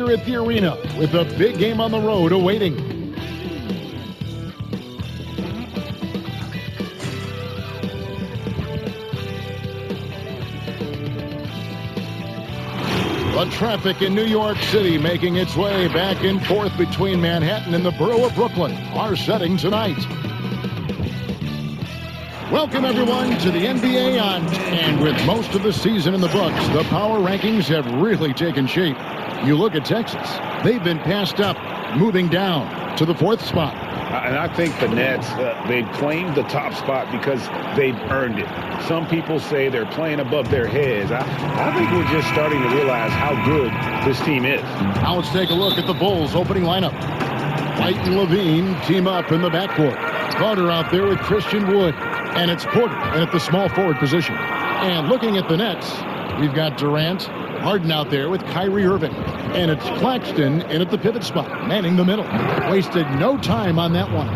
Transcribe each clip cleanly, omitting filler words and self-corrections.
here at the arena with a big game on the road awaiting. The traffic in New York City making its way back and forth between Manhattan and the borough of Brooklyn. Our setting tonight. Welcome, everyone, to the NBA on 10. With most of the season in the books, the power rankings have really taken shape. You look at Texas. They've been passed up, moving down to the 4th spot. And I think the Nets, they've claimed the top spot because they've earned it. Some people say they're playing above their heads. I think we're just starting to realize how good this team is. Now let's take a look at the Bulls' opening lineup. White and Levine team up in the backcourt. Carter out there with Christian Wood. And it's Porter at the small forward position. And looking at the Nets, we've got Durant, Harden out there with Kyrie Irving. And it's Claxton in at the pivot spot, manning the middle. Wasted no time on that one.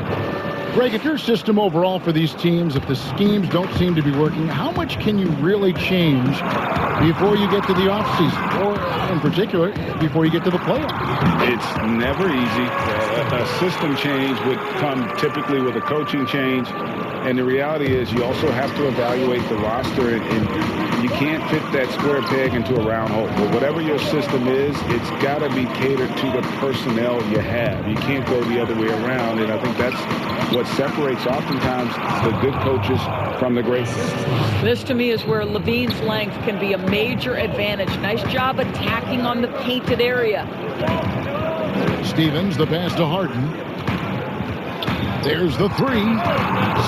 Greg, if your system overall for these teams, if the schemes don't seem to be working, how much can you really change before you get to the offseason? Or, in particular, before you get to the playoffs? It's never easy. A system change would come typically with a coaching change. And the reality is you also have to evaluate the roster, and you can't fit that square peg into a round hole. But whatever your system is, it's got to be catered to the personnel you have. You can't go the other way around, and I think that's what separates oftentimes the good coaches from the great. This, to me, is where Levine's length can be a major advantage. Nice job attacking on the painted area. Stevens, the pass to Harden. There's the three.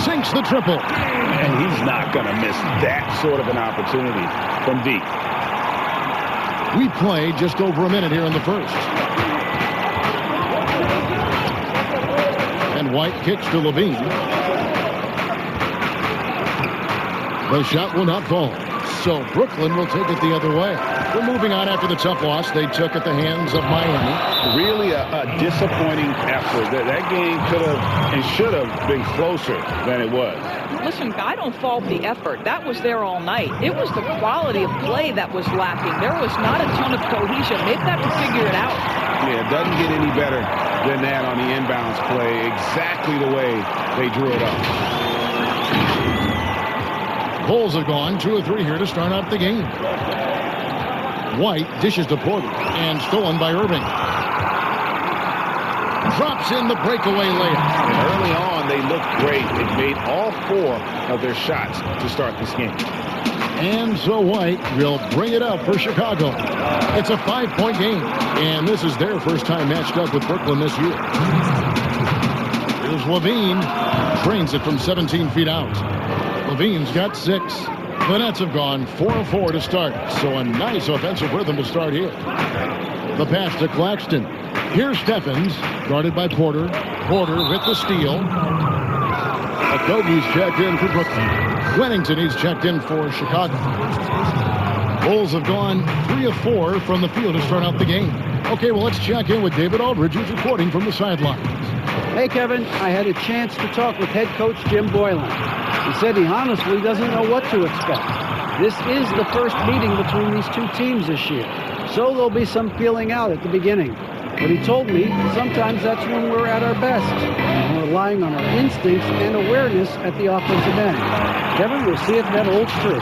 Sinks the triple. And he's not going to miss that sort of an opportunity from deep. We play just over a minute here in the first. And White kicks to Levine. The shot will not fall. So Brooklyn will take it the other way. We're moving on after the tough loss they took at the hands of Miami. Really a disappointing effort. That game could have and should have been closer than it was. Listen, I don't fault the effort. That was there all night. It was the quality of play that was lacking. There was not a ton of cohesion. They've got to figure it out. Yeah, it doesn't get any better than that on the inbounds play. Exactly the way they drew it up. Bulls have gone 2 of 3 here to start out the game. White dishes to Porter and stolen by Irving. Drops in the breakaway layup. And early on, they looked great. They made all 4 of their shots to start this game. And so White will bring it up for Chicago. It's a 5-point game, and this is their first time matched up with Brooklyn this year. Here's Levine. Drains it from 17 feet out. Levine's got 6. The Nets have gone 4 of 4 to start, so a nice offensive rhythm to start here. The pass to Claxton. Here's Stephens, guarded by Porter. Porter with the steal. Okogie's checked in for Brooklyn. Wennington, he's checked in for Chicago. Bulls have gone 3 of 4 from the field to start out the game. Okay, well, let's check in with David Aldridge, who's reporting from the sidelines. Hey, Kevin, I had a chance to talk with head coach Jim Boylan. He said he honestly doesn't know what to expect. This is the first meeting between these 2 teams this year, so there'll be some feeling out at the beginning. But he told me sometimes that's when we're at our best, and we're relying on our instincts and awareness at the offensive end. Kevin, we'll see if that holds true.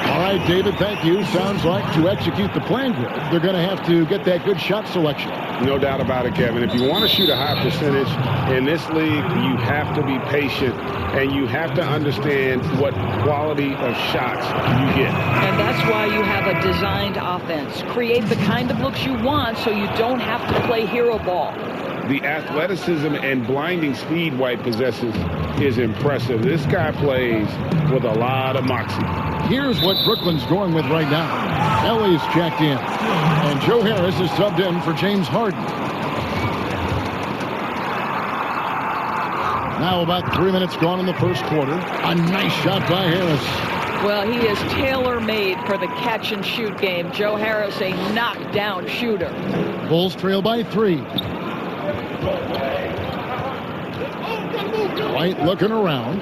All right, David, thank you. Sounds like to execute the plan, they're going to have to get that good shot selection. No doubt about it, Kevin. If you want to shoot a high percentage in this league, you have to be patient, and you have to understand what quality of shots you get. And that's why you have a designed offense. Create the kind of looks you want so you don't have to play hero ball. The athleticism and blinding speed White possesses is impressive. This guy plays with a lot of moxie. Here's what Brooklyn's going with right now. Ellie's checked in, and Joe Harris is subbed in for James Harden. Now about 3 minutes gone in the first quarter. A nice shot by Harris. Well, he is tailor-made for the catch-and-shoot game. Joe Harris, a knockdown shooter. Bulls trail by 3. White looking around.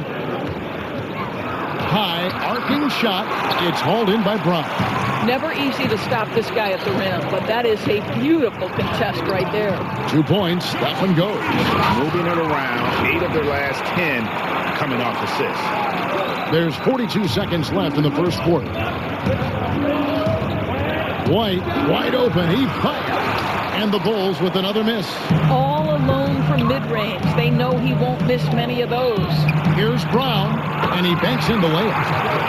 High, arcing shot. It's hauled in by Brown. Never easy to stop this guy at the rim, but that is a beautiful contest right there. 2 points. Stephen goes. Moving it around. 8 of their last 10 coming off assists. There's 42 seconds left in the first quarter. White, wide open. He fires. And the Bulls with another miss. All alone from mid-range. They know he won't miss many of those. Here's Brown, and he banks in the layup.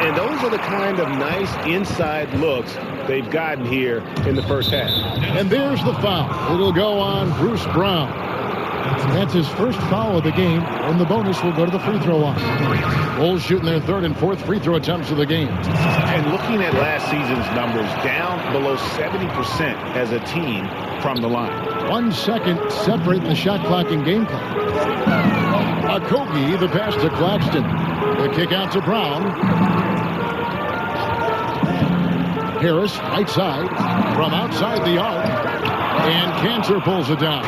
And those are the kind of nice inside looks they've gotten here in the first half. And there's the foul. It'll go on Bruce Brown. That's his first foul of the game, and the bonus will go to the free throw line. Bulls shooting their third and fourth free throw attempts of the game. And looking at last season's numbers, down below 70% as a team from the line. 1 second separating the shot clock and game clock. Okogie, the pass to Claxton. The kick out to Brown. Harris, right side, from outside the arc. And Cantor pulls it down.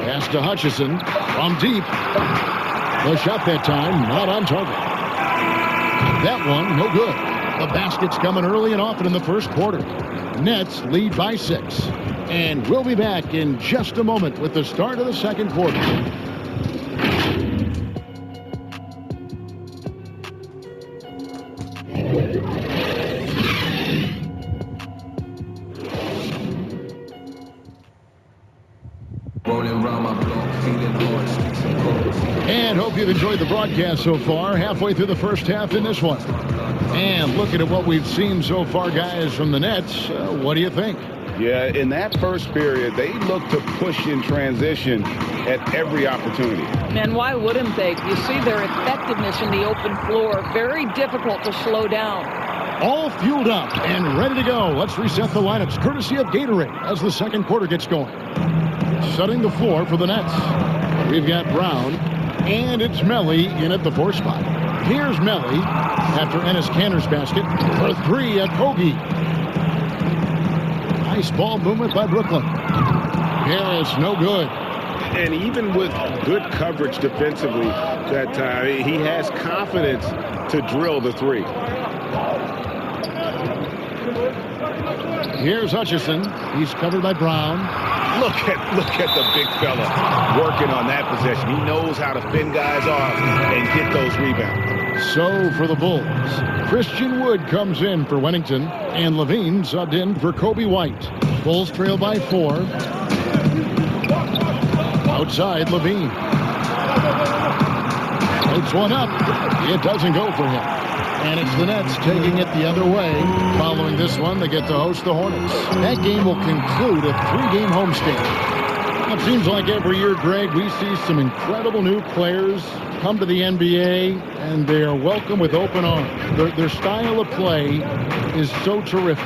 Pass to Hutchison from deep. The shot that time, not on target. That one, no good. The basket's coming early and often in the first quarter. Nets lead by 6. And we'll be back in just a moment with the start of the second quarter. And hope you've enjoyed the broadcast so far. Halfway through the first half in this one. And looking at what we've seen so far, guys, from the Nets, what do you think? Yeah, in that first period, they looked to push in transition at every opportunity. And why wouldn't they? You see their effectiveness in the open floor. Very difficult to slow down. All fueled up and ready to go. Let's reset the lineups, courtesy of Gatorade, as the second quarter gets going. Setting the floor for the Nets. We've got Brown, and it's Melli in at the 4 spot. Here's Melli after Enes Kanter's basket. For 3, Okogie. Nice ball movement by Brooklyn. Harris, no good. And even with good coverage defensively that time, he has confidence to drill the 3. Here's Hutchison. He's covered by Brown. Look at the big fella working on that possession. He knows how to fend guys off and get those rebounds. So for the Bulls, Christian Wood comes in for Wennington, and Levine subbed in for Coby White. Bulls trail by 4. Outside, Levine. Puts one up. It doesn't go for him. And it's the Nets taking it the other way. Following this one, they get to host the Hornets. That game will conclude a 3-game homestand. It seems like every year, Greg, we see some incredible new players come to the NBA, and they are welcome with open arms. Their style of play is so terrific.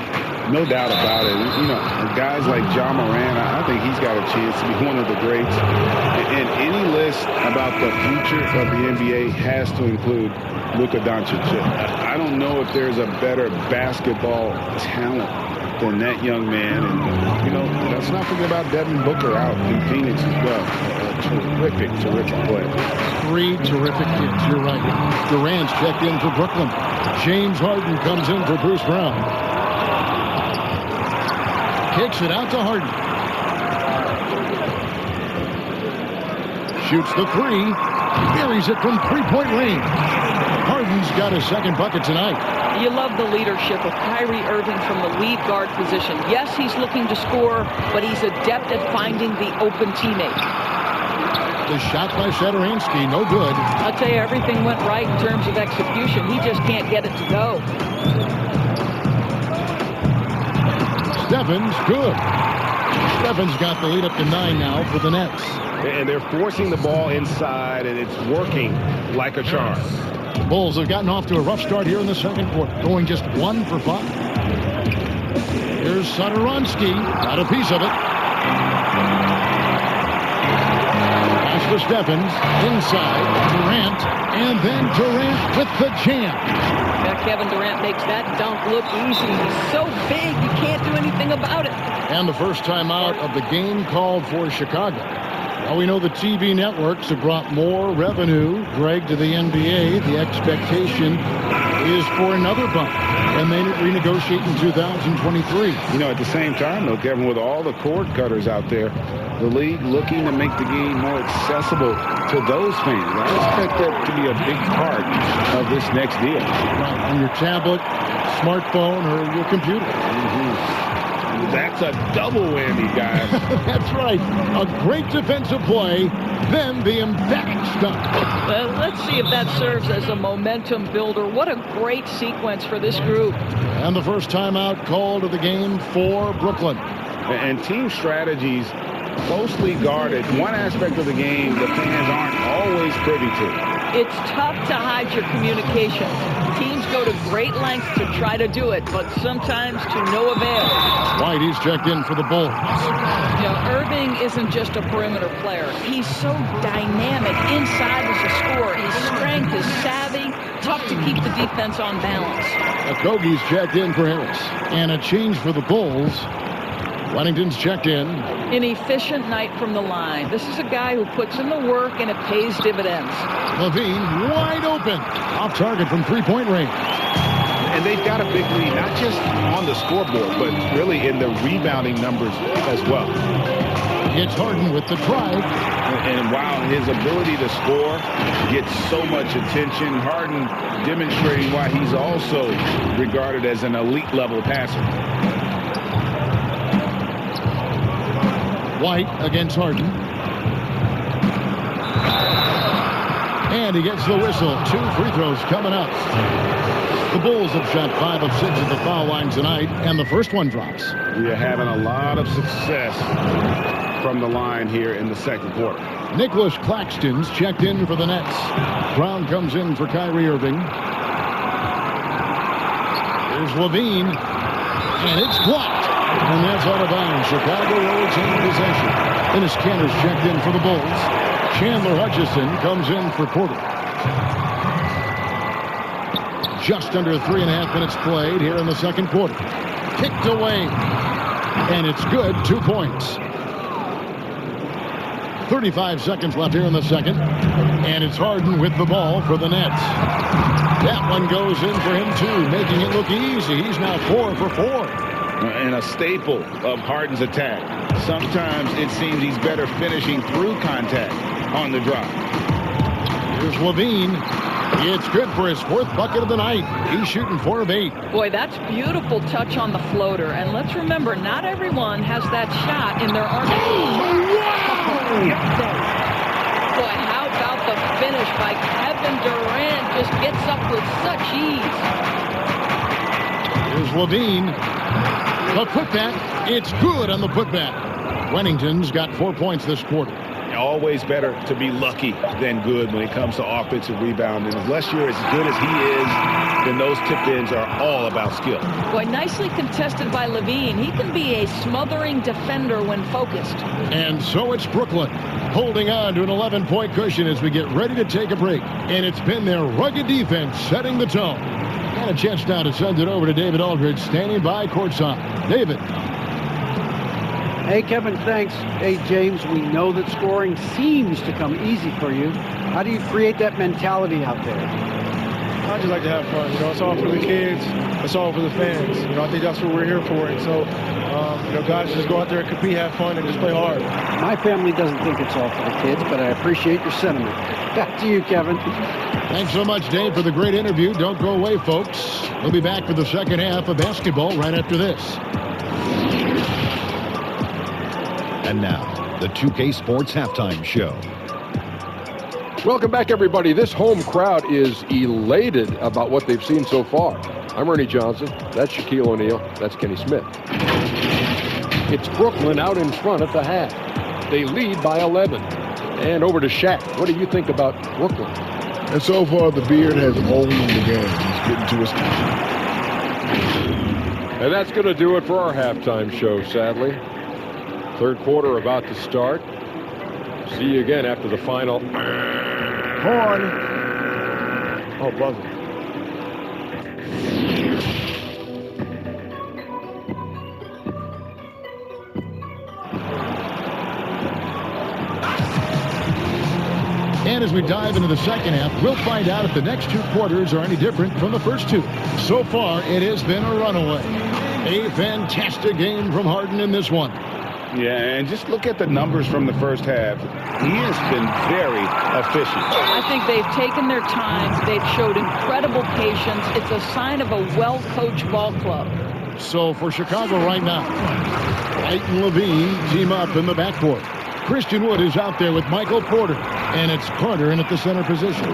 No doubt about it. You know, guys like Ja Morant, I think he's got a chance to be one of the greats. And any list about the future of the NBA has to include Luka Doncic. I don't know if there's a better basketball talent than that young man. And, you know, let's not forget about Devin Booker out in Phoenix as well. A terrific player. 3 terrific kids. You're right. Durant's checked in for Brooklyn. James Harden comes in for Bruce Brown. Kicks it out to Harden. Shoots the 3. Buries it from 3-point range. Harden's got his second bucket tonight. You love the leadership of Kyrie Irving from the lead guard position. Yes, he's looking to score, but he's adept at finding the open teammate. The shot by Satoransky, no good. I'll tell you, everything went right in terms of execution. He just can't get it to go. Stephens, good. Stephens got the lead up to 9 now for the Nets. And they're forcing the ball inside, and it's working like a charm. Bulls have gotten off to a rough start here in the second quarter, going just 1 for 5. Here's Satoransky, got a piece of it. Pass to Stephens, inside, Durant, and then Durant with the jam. Yeah, Kevin Durant makes that dunk look easy. He's so big, you can't do anything about it. And the first time out of the game called for Chicago. Well, we know the TV networks have brought more revenue, Greg, to the NBA. The expectation is for another bump, and they renegotiate in 2023. You know, at the same time, though, Kevin, with all the cord cutters out there, the league looking to make the game more accessible to those fans. I expect that to be a big part of this next deal. Right, on your tablet, smartphone, or your computer. That's a double whammy, guys. That's right. A great defensive play, then the emphatic stop. Well, let's see if that serves as a momentum builder. What a great sequence for this group. And the first timeout called of the game for Brooklyn. And team strategies closely guarded. One aspect of the game the fans aren't always privy to. It's tough to hide your communication. Teams go to great lengths to try to do it, but sometimes to no avail. White, he's checked in for the Bulls. You know, Irving isn't just a perimeter player. He's so dynamic inside as a scorer. His strength, his savvy, tough to keep the defense on balance. Okogie's checked in for Harris. And a change for the Bulls. Wennington's checked in. An efficient night from the line. This is a guy who puts in the work and it pays dividends. LaVine wide open. Off target from three-point range. And they've got a big lead, not just on the scoreboard, but really in the rebounding numbers as well. It's Harden with the drive. And while his ability to score gets so much attention, Harden demonstrating why he's also regarded as an elite level passer. White against Harden. And he gets the whistle. 2 free throws coming up. The Bulls have shot 5 of 6 at the foul line tonight, and the first one drops. We are having a lot of success from the line here in the second quarter. Nicholas Claxton's checked in for the Nets. Brown comes in for Kyrie Irving. Here's LaVine, and it's blocked. And that's out of bounds. Chicago will retain possession. Dennis Kanter's checked in for the Bulls. Chandler Hutchison comes in for Porter. Just under 3.5 minutes played here in the second quarter. Kicked away. And it's good. 2 points. 35 seconds left here in the second. And it's Harden with the ball for the Nets. That one goes in for him, too, making it look easy. He's now 4 for 4. And a staple of Harden's attack. Sometimes it seems he's better finishing through contact on the drive. Here's LaVine. It's good for his 4th bucket of the night. He's shooting 4 of 8. Boy, that's beautiful touch on the floater. And let's remember, not everyone has that shot in their arsenal. Boy, how about the finish by Kevin Durant? Just gets up with such ease. Here's LaVine. The putback. It's good on the putback. Wennington's got 4 points this quarter. Always better to be lucky than good when it comes to offensive rebounding. Unless you're as good as he is, then those tip-ins are all about skill. Boy, nicely contested by LaVine. He can be a smothering defender when focused. And so it's Brooklyn holding on to an 11-point cushion as we get ready to take a break. And it's been their rugged defense setting the tone. And a chance now to send it over to David Aldridge, standing by courtside. David. Hey, Kevin, thanks. Hey, James, we know that scoring seems to come easy for you. How do you create that mentality out there? I just like to have fun. You know, it's all for the kids. It's all for the fans. You know, I think that's what we're here for. And so, you know, guys, just go out there and compete, have fun, and just play hard. My family doesn't think it's all for the kids, but I appreciate your sentiment. Back to you, Kevin. Thanks so much, Dave, for the great interview. Don't go away, folks. We'll be back for the second half of basketball right after this. And now, the 2K Sports Halftime Show. Welcome back, everybody. This home crowd is elated about what they've seen so far. I'm Ernie Johnson. That's Shaquille O'Neal. That's Kenny Smith. It's Brooklyn out in front at the half. They lead by 11. And over to Shaq. What do you think about Brooklyn? And so far, the Beard has owned the game. He's getting to his time. And that's going to do it for our halftime show, sadly. Third quarter about to start. See you again after the final. Horn. Oh, buzzer. And as we dive into the second half, we'll find out if the next 2 quarters are any different from the first 2. So far, it has been a runaway. A fantastic game from Harden in this one. Yeah, and just look at the numbers from the first half. He has been very efficient. I think they've taken their time. They've showed incredible patience. It's a sign of a well-coached ball club. So for Chicago right now, White and Levine team up in the backcourt. Christian Wood is out there with Michael Porter, and it's Carter in at the center position.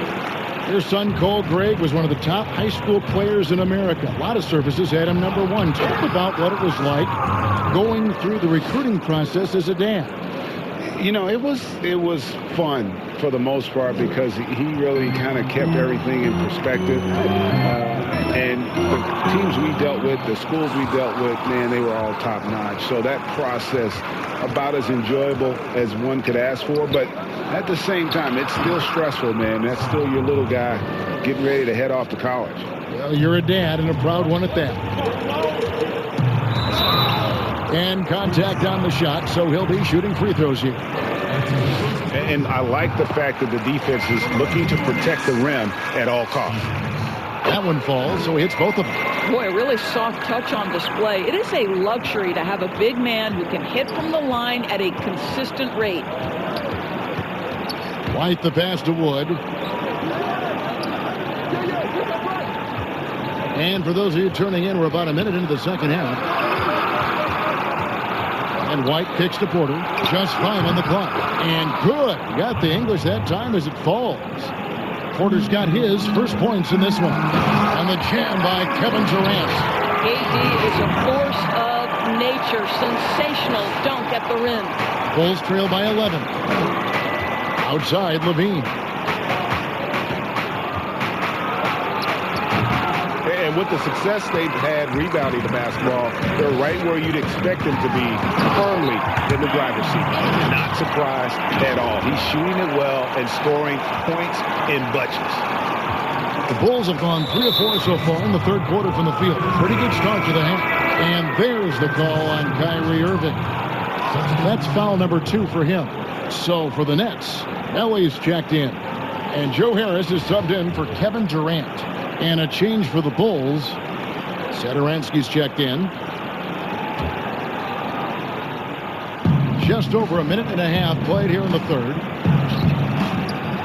Their son, Cole Gregg, was one of the top high school players in America. A lot of services had him number 1. Talk about what it was like going through the recruiting process as a dad. You know, it was fun for the most part because he really kind of kept everything in perspective. And the teams we dealt with, the schools we dealt with, man, they were all top notch. So that process, about as enjoyable as one could ask for. But at the same time, it's still stressful, man. That's still your little guy getting ready to head off to college. Well, you're a dad and a proud one at that. And contact on the shot, so he'll be shooting free throws here. And I like the fact that the defense is looking to protect the rim at all costs. That one falls, so he hits both of them. Boy, a really soft touch on display. It is a luxury to have a big man who can hit from the line at a consistent rate. White the pass to Wood. And for those of you turning in, we're about a minute into the second half. And White kicks to Porter. Just 5 on the clock. And good. Got the English that time as it falls. Porter's got his first points in this one. And the jam by Kevin Durant. AD is a force of nature. Sensational dunk at the rim. Bulls trail by 11. Outside, Levine. And with the success they've had rebounding the basketball, they're right where you'd expect them to be, firmly in the driver's seat. Not surprised at all. He's shooting it well and scoring points in bunches. The Bulls have gone 3 of 4 so far in the third quarter from the field. Pretty good start to the half. And there's the call on Kyrie Irving. That's foul number 2 for him. So for the Nets, Ellie's checked in. And Joe Harris is subbed in for Kevin Durant. And a change for the Bulls. Satoransky's checked in. Just over a minute and a half played here in the third.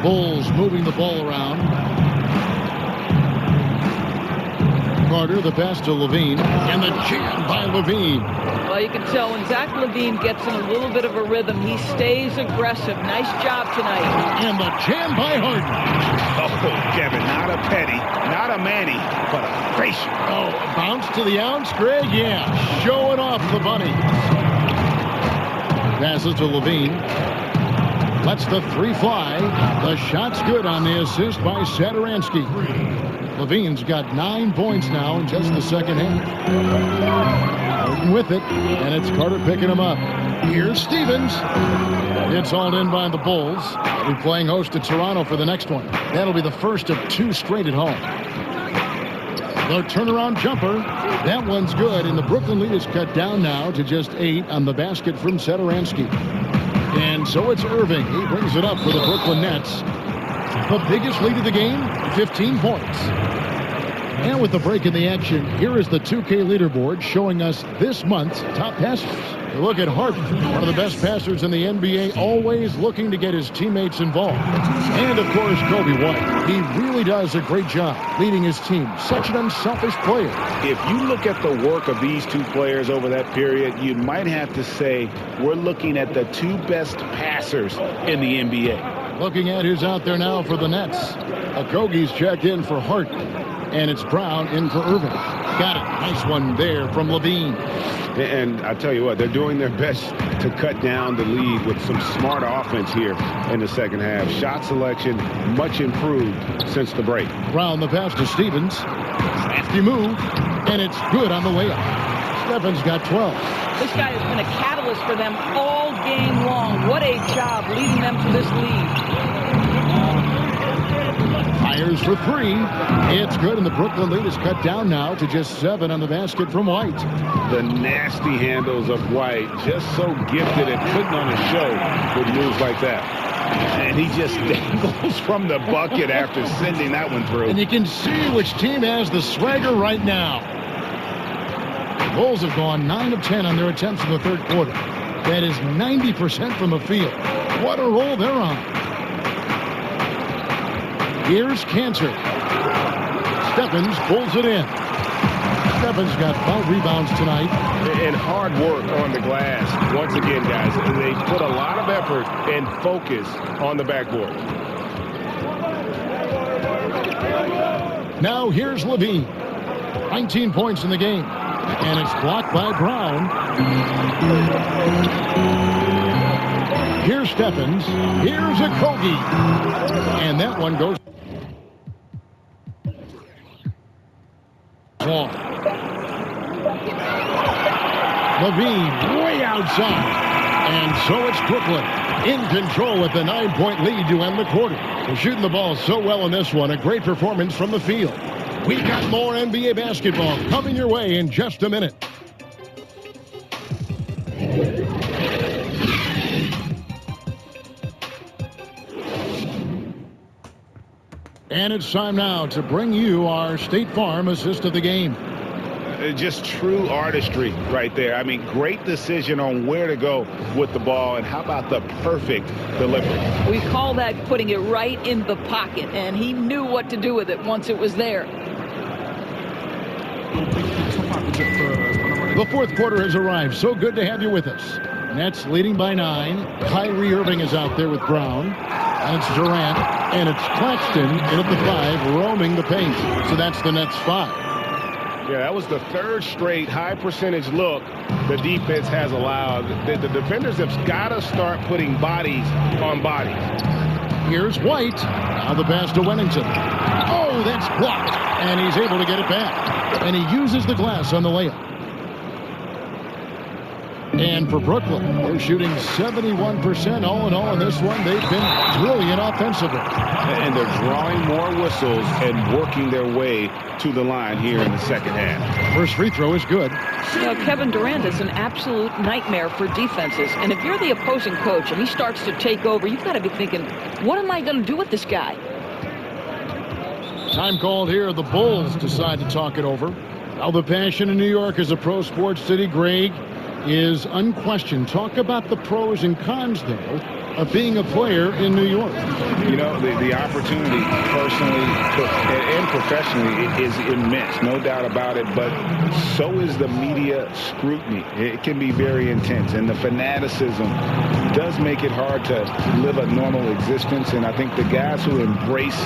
Bulls moving the ball around. Carter, the pass to Levine. And the jam by Levine. Well, you can tell when Zach LaVine gets in a little bit of a rhythm, he stays aggressive. Nice job tonight. And the jam by Harden. Oh, Kevin, not a Petty, not a Manny, but a facial. Oh, bounce to the ounce, Greg? Yeah, showing off the bunny. Passes to Levine. Lets the 3 fly. The shot's good on the assist by Satoransky. Levine's got 9 points now in just the second half. Harden with it, and it's Carter picking him up. Here's Stevens. It's hauled in by the Bulls. They'll be playing host to Toronto for the next one. That'll be the first of 2 straight at home. The turnaround jumper. That one's good, and the Brooklyn lead is cut down now to just 8 on the basket from Satoransky. And so it's Irving. He brings it up for the Brooklyn Nets. The biggest lead of the game, 15 points. And with the break in the action, here is the 2K leaderboard showing us this month's top passers. You look at Harden, one of the best passers in the NBA, always looking to get his teammates involved. And, of course, Kobe White. He really does a great job leading his team. Such an unselfish player. If you look at the work of these 2 players over that period, you might have to say we're looking at the 2 best passers in the NBA. Looking at who's out there now for the Nets. Okogie's checked in for Harden. And it's Brown in for Irving. Got it. Nice one there from Levine. And I tell you what, they're doing their best to cut down the lead with some smart offense here in the second half. Shot selection much improved since the break. Brown the pass to Stevens. Crafty move. And it's good on the layup. Stevens got 12. This guy has been a catalyst for them all game long. What a job leading them to this lead. Fires for 3. It's good, and the Brooklyn lead is cut down now to just 7 on the basket from White. The nasty handles of White, just so gifted and putting on a show with moves like that. And he just dangles from the bucket after sending that one through. And you can see which team has the swagger right now. Bulls have gone 9 of 10 on their attempts in the third quarter. That is 90% from the field. What a roll they're on. Here's Cantor. Stephens pulls it in. Stephens got 5 rebounds tonight. And hard work on the glass. Once again, guys, they put a lot of effort and focus on the backboard. Now here's Levine. 19 points in the game. And it's blocked by Brown. Here's Stephens. Here's Okogie. And that one goes long. Levine way outside. And so it's Brooklyn in control with the 9-point lead to end the quarter. They're shooting the ball so well in this one. A great performance from the field. We got more NBA basketball coming your way in just a minute. And it's time now to bring you our State Farm assist of the game. Just true artistry right there. I mean, great decision on where to go with the ball, and how about the perfect delivery? We call that putting it right in the pocket, and he knew what to do with it once it was there. The fourth quarter has arrived. So good to have you with us. Nets leading by 9. Kyrie Irving is out there with Brown. And it's Durant. And it's Claxton in at the 5, roaming the paint. So that's the Nets 5. Yeah, that was the third straight high percentage look the defense has allowed. The defenders have got to start putting bodies on bodies. Here's White. Now the pass to Wennington. Oh, that's blocked. And he's able to get it back. And he uses the glass on the layup. And for Brooklyn, they're shooting 71% all in all in this one. They've been brilliant offensively. And they're drawing more whistles and working their way to the line here in the second half. First free throw is good. You know, Kevin Durant is an absolute nightmare for defenses. And if you're the opposing coach and he starts to take over, you've got to be thinking, what am I going to do with this guy? Time called here. The Bulls decide to talk it over. Now the passion in New York is a pro sports city. Greg is unquestioned. Talk about the pros and cons, though, of being a player in New York. You know, the opportunity personally and professionally is immense, no doubt about it, but so is the media scrutiny. It can be very intense, and the fanaticism does make it hard to live a normal existence, and I think the guys who embrace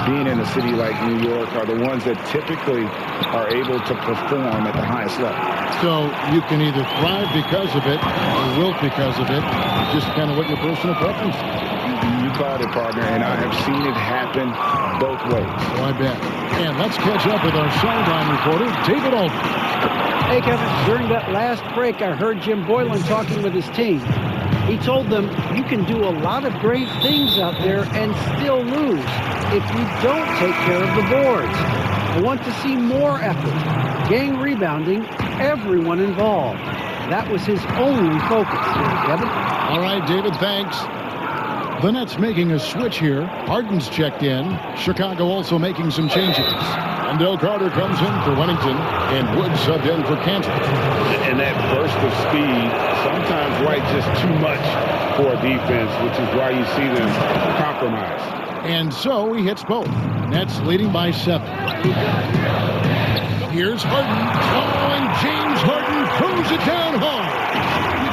being in a city like New York are the ones that typically are able to perform at the highest level. So you can either thrive because of it or wilt because of it. Just kind of what your personal preference is. You called it, partner, and I have seen it happen both ways. Oh, I bet. And let's catch up with our sideline reporter, David Aldridge. Hey, Kevin, during that last break, I heard Jim Boylan talking with his team. He told them, you can do a lot of great things out there and still lose if you don't take care of the boards. I want to see more effort, gang rebounding, everyone involved. That was his only focus, Kevin. All right, David, thanks. The Nets making a switch here. Harden's checked in. Chicago also making some changes. And Del Carter comes in for Wennington, and Wood subbed in for Cantor. And that burst of speed, sometimes right, just too much for a defense, which is why you see them compromise. And so he hits both. Nets leading by 7. Here's Harden. Oh, and James Harden throws it down hard.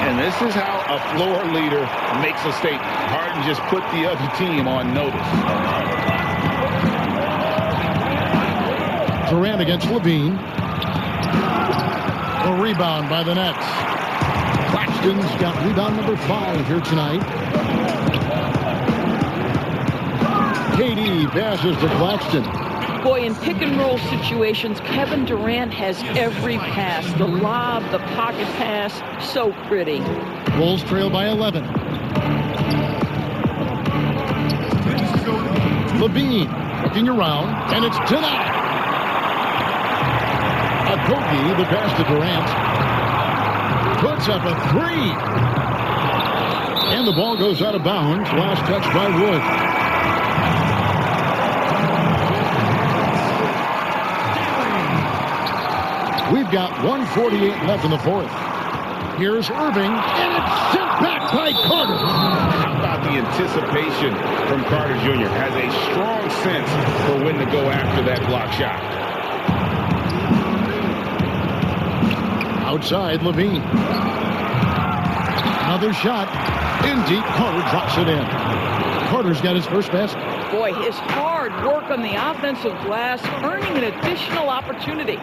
And this is how a floor leader makes a statement. Harden just put the other team on notice. Durant against Levine. A rebound by the Nets. Claxton's got rebound number 5 here tonight. KD passes to Claxton. Boy, in pick-and-roll situations, Kevin Durant has every pass. The lob, the pocket pass, so pretty. Bulls trail by 11. Levine looking around, and it's denied. Okogie, the pass to Durant. Puts up a 3. And the ball goes out of bounds. Last touch by Wood. We've got 1:48 left in the fourth. Here's Irving, and it's sent back by Carter. How about the anticipation from Carter Jr.? Has a strong sense for when to go after that block shot. Outside, Levine. Another shot. In deep, Carter drops it in. Carter's got his first basket. Boy, his hard work on the offensive glass, earning an additional opportunity.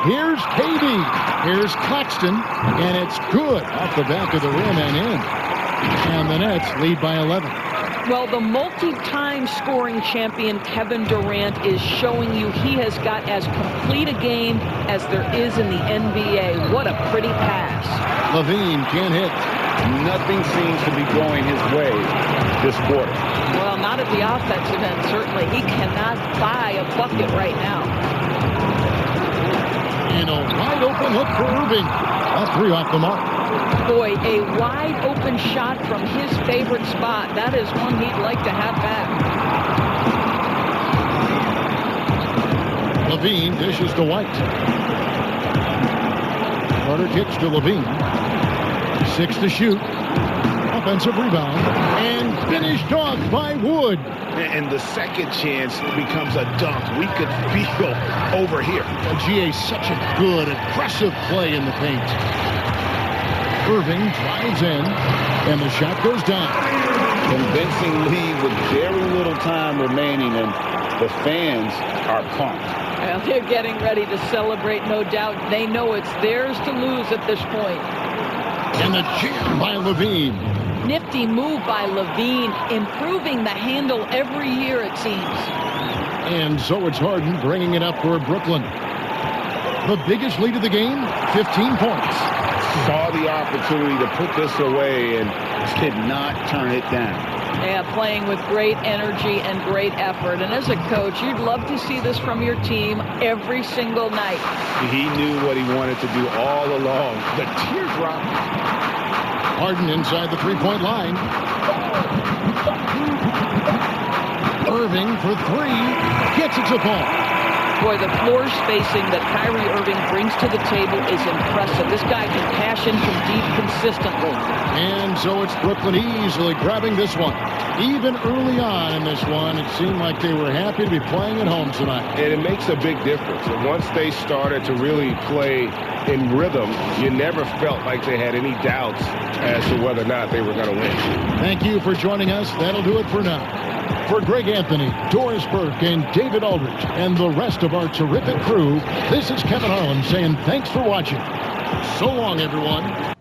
Here's KD. Here's Claxton. And it's good off the back of the rim and in. And the Nets lead by 11. Well, the multi-time scoring champion Kevin Durant is showing you he has got as complete a game as there is in the NBA. What a pretty pass. Levine can't hit. Nothing seems to be going his way this quarter. Well, not at the offensive end, certainly. He cannot buy a bucket right now. And a wide open look for Irving. A three off the mark. Boy, a wide open shot from his favorite spot. That is one he'd like to have back. Levine dishes to White. Carter kicks to Levine. 6 to shoot. Offensive rebound. And finished off by Wood. And the second chance becomes a dunk. We could feel over here. GA, such a good, aggressive play in the paint. Irving drives in, and the shot goes down. Convincing lead with very little time remaining, and the fans are pumped. Well, they're getting ready to celebrate, no doubt. They know it's theirs to lose at this point. And the jam by Levine. Nifty move by Levine, improving the handle every year, it seems. And so it's Harden bringing it up for Brooklyn. The biggest lead of the game, 15 points. Saw the opportunity to put this away and did not turn it down. Yeah, playing with great energy and great effort. And as a coach, you'd love to see this from your team every single night. He knew what he wanted to do all along. The teardrop. Harden inside the three-point line. Irving for three. Gets it to Paul. Boy, the floor spacing that Kyrie Irving brings to the table is impressive. This guy can cash in from deep consistently. And so it's Brooklyn easily grabbing this one. Even early on in this one, it seemed like they were happy to be playing at home tonight. And it makes a big difference. And once they started to really play in rhythm, you never felt like they had any doubts as to whether or not they were going to win. Thank you for joining us. That'll do it for now. For Greg Anthony, Doris Burke, and David Aldridge, and the rest of our terrific crew, this is Kevin Harlan saying thanks for watching. So long, everyone.